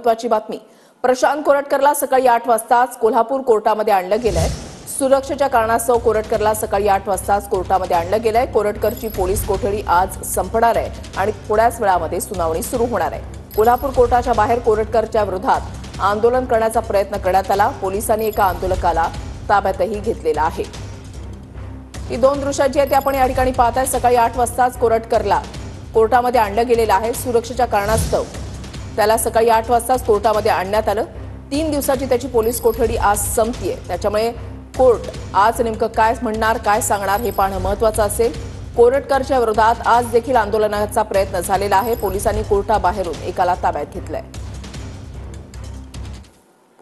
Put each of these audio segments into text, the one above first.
महत्त्वाची बातमी। प्रशांत कोरटकरला सकाळी 8 वाजताच कोल्हापूर कोर्टामध्ये आणलं गेलंय। सुरक्षेच्या कारणास्तव कोरटकरला सकाळी 8 वाजताच कोर्टामध्ये आणलं गेलंय। कोरटकरची पोलीस कोठडी आज संपणार आहे आणि थोड्याच वेळामध्ये सुनावणी सुरू होणार आहे। कोल्हापूर कोर्टाच्या बाहेर कोरटकरच्या विरोधात आंदोलन करण्याचा प्रयत्न करण्यात आला। पोलिसांनी एका आंदोलकाला ताब्यातही घेतलेला आहे। ही दोन दृश्य जी आहेत आपण या ठिकाणी पाहताय। सकाळी 8 वाजताच कोरटकरला कोर्टामध्ये आणलं गेलेलं आहे। सुरक्षेच्या कारणास्तव त्याला सकाळी 8 वाजताच कोर्टामध्ये आणण्यात आलं। 3 दिवसाची त्याची पोलीस कोठडी आज संपतीये। त्याच्यामुळे कोर्ट आज नेमकं काय म्हणणार, काय सांगणार हे पाहणं महत्त्वाचं असेल। कोरटकरच्या विरोधात आज देखील आंदोलनाचा प्रयत्न झालेला आहे। पोलिसांनी कोर्टाबाहेरून एकाला ताब्यात घेतलंय।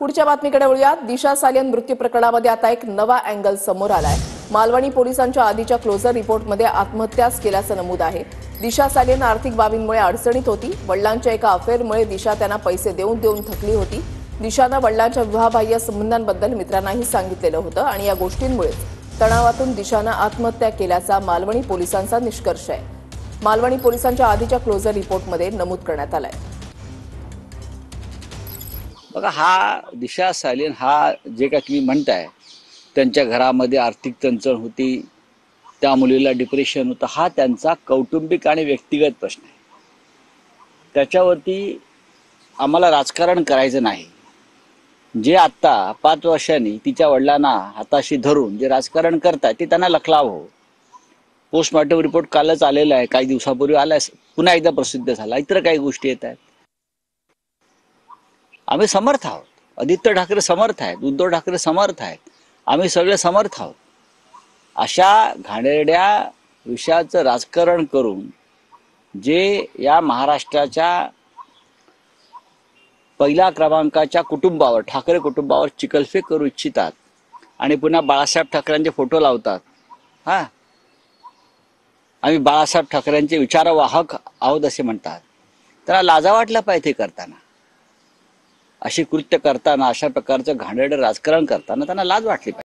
पुढच्या बातमीकडे वळूयात। दिशा सालियन मृत्यू प्रकरणामध्ये आता एक नवा अँगल समोर आलाय। मालवणी पोलिसांच्या आधीच्या क्लोजर रिपोर्टमध्ये आत्महत्याच केल्याचं नमूद आहे। दिशा सालियन आर्थिक बाबींमुळे अडचणीत होती। वडिलांच्या एका अफेअरमुळे दिशा त्यांना पैसे देऊन थकली होती। दिशानं वडिलांच्या विवाहबाह्य संबंधांबद्दल मित्रांनाही सांगितलेलं होतं आणि या गोष्टींमुळे तणावातून दिशानं आत्महत्या केल्याचा मालवणी पोलिसांचा निष्कर्ष आहे। मालवणी पोलिसांच्या आधीच्या क्लोजर रिपोर्टमध्ये नमूद करण्यात आलंय। बघा, हा दिशा सालियन हा जे काय तुम्ही म्हणताय, त्यांच्या घरामध्ये आर्थिक चणचण होती, त्या मुलीला डिप्रेशन होतं, हा त्यांचा कौटुंबिक आणि व्यक्तिगत प्रश्न आहे। त्याच्यावरती आम्हाला राजकारण करायचं नाही। जे आत्ता 5 वर्षांनी तिच्या वडिलांना हाताशी धरून जे राजकारण करतात ते त्यांना लखलावं। पोस्टमॉर्टम रिपोर्ट कालच आलेला आहे, काही दिवसापूर्वी आलाय, पुन्हा एकदा प्रसिद्ध झाला। इतर काही गोष्टी येत आहेत। आम्ही समर्थ आहोत। आदित्य ठाकरे समर्थ आहेत, उद्धव ठाकरे समर्थ आहेत, आम्ही सगळे समर्थ आहोत। अशा घाणेरड्या विषयाचं राजकारण करून जे या महाराष्ट्राच्या पहिल्या क्रमांकाच्या कुटुंबावर, ठाकरे कुटुंबावर चिखलफेक करू इच्छितात आणि पुन्हा बाळासाहेब ठाकरेंचे फोटो लावतात। आम्ही बाळासाहेब ठाकरेंचे विचारवाहक आहोत असे म्हणतात। त्यांना लाजा वाटल्या पाहिजे ते करताना, अशी कृत्य करताना, अशा प्रकारचं घाणेरडं राजकारण करताना त्यांना लाज वाटली पाहिजे।